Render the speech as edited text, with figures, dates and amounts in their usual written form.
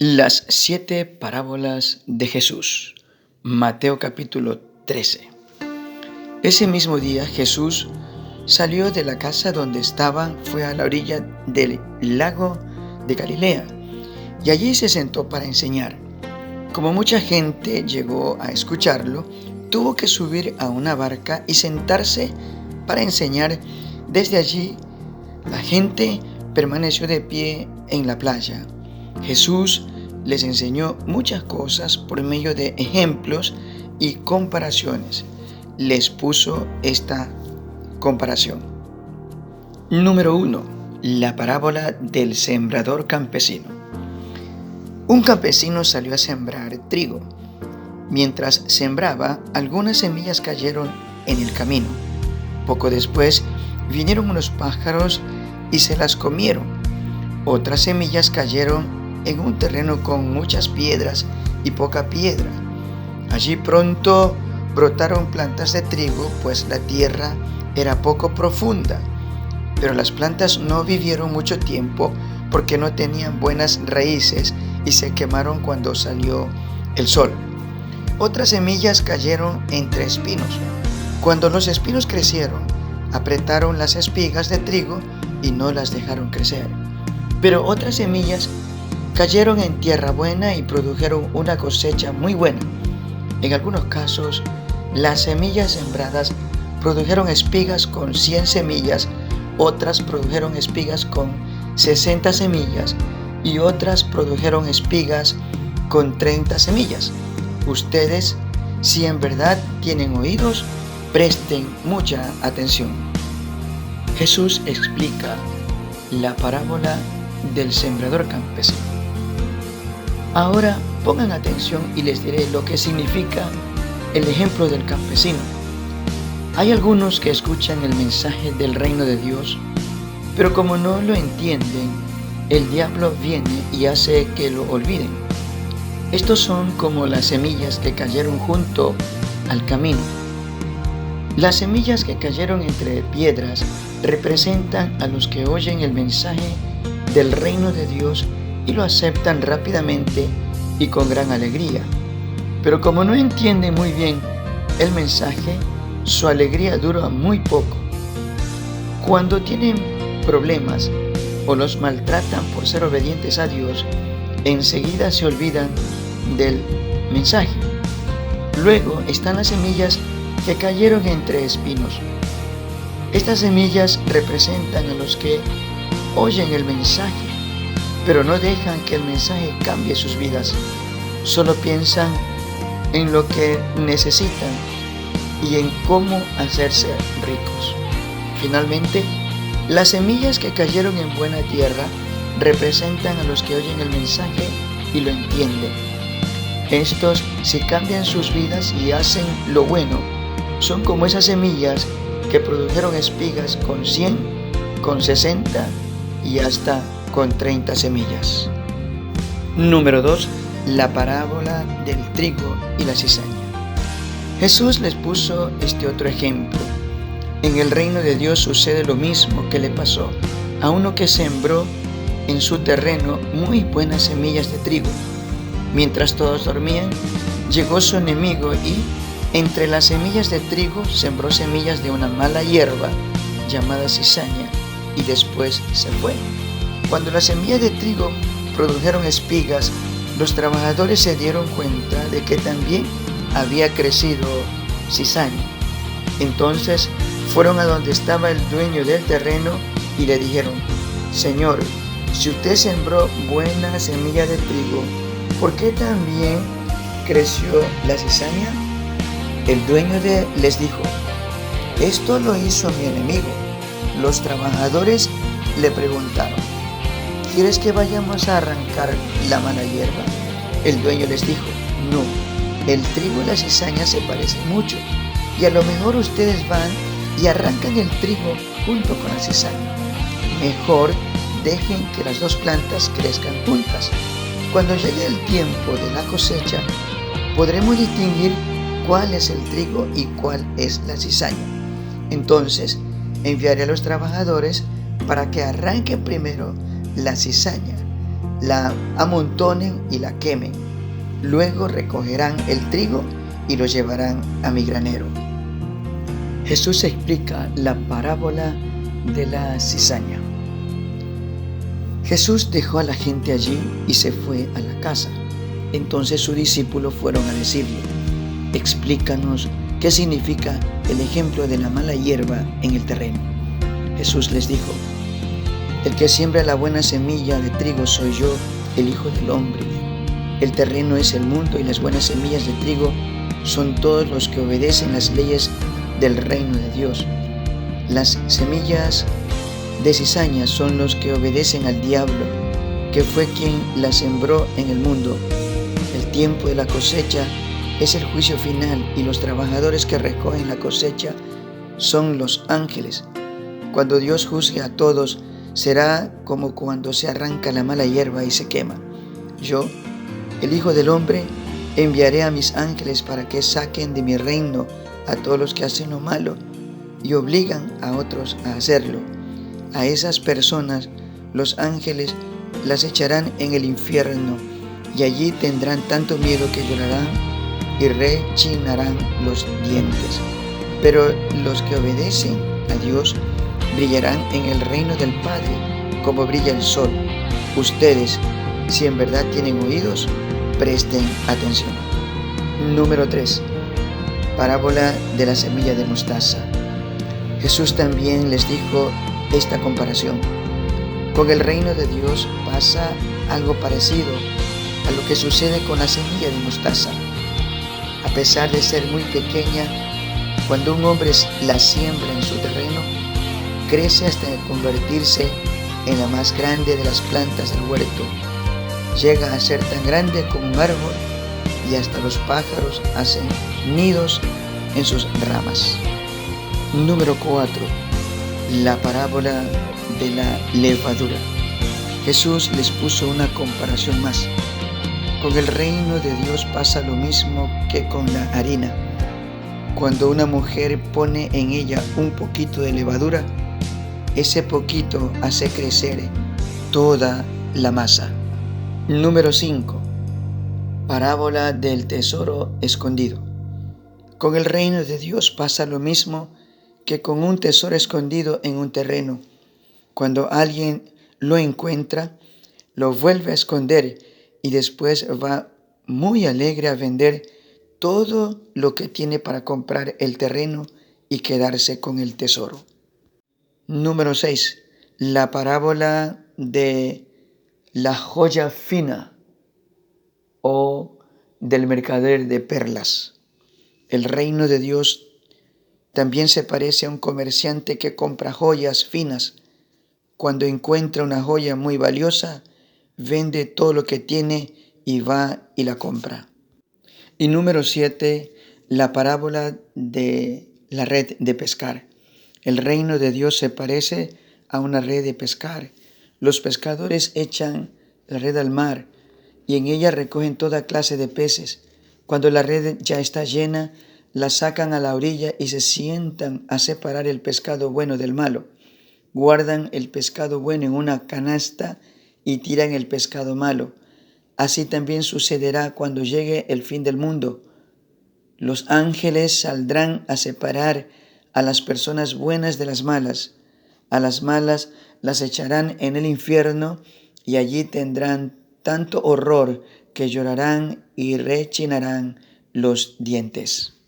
Las 7 parábolas de Jesús. Mateo capítulo 13. Ese mismo día Jesús salió de la casa donde estaba, fue a la orilla del lago de Galilea y allí se sentó para enseñar. Como mucha gente llegó a escucharlo, tuvo que subir a una barca y sentarse para enseñar. Desde allí la gente permaneció de pie en la playa. Jesús les enseñó muchas cosas por medio de ejemplos y comparaciones. Les puso esta comparación. Número 1. La parábola del sembrador campesino. Un campesino salió a sembrar trigo. Mientras sembraba, algunas semillas cayeron en el camino. Poco después, vinieron unos pájaros y se las comieron. Otras semillas cayeron en un terreno con muchas piedras y poca piedra. Allí pronto brotaron plantas de trigo, pues la tierra era poco profunda. Pero las plantas no vivieron mucho tiempo porque no tenían buenas raíces y se quemaron cuando salió el sol. Otras semillas cayeron entre espinos. Cuando los espinos crecieron, apretaron las espigas de trigo y no las dejaron crecer. Pero otras semillas cayeron en tierra buena y produjeron una cosecha muy buena. En algunos casos, las semillas sembradas produjeron espigas con 100 semillas, otras produjeron espigas con 60 semillas y otras produjeron espigas con 30 semillas. Ustedes, si en verdad tienen oídos, presten mucha atención. Jesús explica la parábola del sembrador campesino. Ahora pongan atención y les diré lo que significa el ejemplo del campesino. Hay algunos que escuchan el mensaje del reino de Dios, pero como no lo entienden, el diablo viene y hace que lo olviden. Estos son como las semillas que cayeron junto al camino. Las semillas que cayeron entre piedras representan a los que oyen el mensaje del reino de Dios y lo aceptan rápidamente y con gran alegría. Pero como no entienden muy bien el mensaje, su alegría dura muy poco. Cuando tienen problemas o los maltratan por ser obedientes a Dios, enseguida se olvidan del mensaje. Luego están las semillas que cayeron entre espinos. Estas semillas representan a los que oyen el mensaje, pero no dejan que el mensaje cambie sus vidas. Solo piensan en lo que necesitan y en cómo hacerse ricos. Finalmente, las semillas que cayeron en buena tierra representan a los que oyen el mensaje y lo entienden. Estos, si cambian sus vidas y hacen lo bueno, son como esas semillas que produjeron espigas con 100, con 60 y hasta con 30 semillas. Número 2. La parábola del trigo y la cizaña. Jesús les puso este otro ejemplo. En el reino de Dios sucede lo mismo que le pasó a uno que sembró en su terreno muy buenas semillas de trigo. Mientras todos dormían, llegó su enemigo y, entre las semillas de trigo, sembró semillas de una mala hierba llamada cizaña y después se fue. Cuando las semillas de trigo produjeron espigas, los trabajadores se dieron cuenta de que también había crecido cizaña. Entonces fueron a donde estaba el dueño del terreno y le dijeron: Señor, si usted sembró buena semilla de trigo, ¿por qué también creció la cizaña? El dueño les dijo: esto lo hizo mi enemigo. Los trabajadores le preguntaron: ¿quieres que vayamos a arrancar la mala hierba? El dueño les dijo: no, el trigo y la cizaña se parecen mucho, y a lo mejor ustedes van y arrancan el trigo junto con la cizaña. Mejor dejen que las dos plantas crezcan juntas. Cuando llegue el tiempo de la cosecha, podremos distinguir cuál es el trigo y cuál es la cizaña. Entonces enviaré a los trabajadores para que arranquen primero la cizaña la amontonen y la quemen. Luego recogerán el trigo y lo llevarán a mi granero. Jesús explica la parábola de la cizaña. Jesús dejó a la gente allí y se fue a la casa. Entonces sus discípulos fueron a decirle: explícanos qué significa el ejemplo de la mala hierba en el terreno. Jesús les dijo: el que siembra la buena semilla de trigo soy yo, el Hijo del Hombre. El terreno es el mundo y las buenas semillas de trigo son todos los que obedecen las leyes del reino de Dios. Las semillas de cizaña son los que obedecen al diablo, que fue quien las sembró en el mundo. El tiempo de la cosecha es el juicio final y los trabajadores que recogen la cosecha son los ángeles. Cuando Dios juzgue a todos, será como cuando se arranca la mala hierba y se quema. Yo, el Hijo del Hombre, enviaré a mis ángeles para que saquen de mi reino a todos los que hacen lo malo y obligan a otros a hacerlo. A esas personas los ángeles las echarán en el infierno y allí tendrán tanto miedo que llorarán y rechinarán los dientes. Pero los que obedecen a Dios brillarán en el reino del Padre como brilla el sol. Ustedes, si en verdad tienen oídos, presten atención. Número 3. Parábola de la semilla de mostaza. Jesús también les dijo esta comparación. Con el reino de Dios pasa algo parecido a lo que sucede con la semilla de mostaza. A pesar de ser muy pequeña, cuando un hombre la siembra en su terreno, crece hasta convertirse en la más grande de las plantas del huerto. Llega a ser tan grande como un árbol y hasta los pájaros hacen nidos en sus ramas. Número 4. La parábola de la levadura. Jesús les puso una comparación más. Con el reino de Dios pasa lo mismo que con la harina. Cuando una mujer pone en ella un poquito de levadura, ese poquito hace crecer toda la masa. Número 5. Parábola del tesoro escondido. Con el reino de Dios pasa lo mismo que con un tesoro escondido en un terreno. Cuando alguien lo encuentra, lo vuelve a esconder y después va muy alegre a vender todo lo que tiene para comprar el terreno y quedarse con el tesoro. Número 6. La parábola de la joya fina o del mercader de perlas. El reino de Dios también se parece a un comerciante que compra joyas finas. Cuando encuentra una joya muy valiosa, vende todo lo que tiene y va y la compra. Y número 7, la parábola de la red de pescar. El reino de Dios se parece a una red de pescar. Los pescadores echan la red al mar y en ella recogen toda clase de peces. Cuando la red ya está llena, la sacan a la orilla y se sientan a separar el pescado bueno del malo. Guardan el pescado bueno en una canasta y tiran el pescado malo. Así también sucederá cuando llegue el fin del mundo. Los ángeles saldrán a separar a las personas buenas de las malas. A las malas las echarán en el infierno y allí tendrán tanto horror que llorarán y rechinarán los dientes.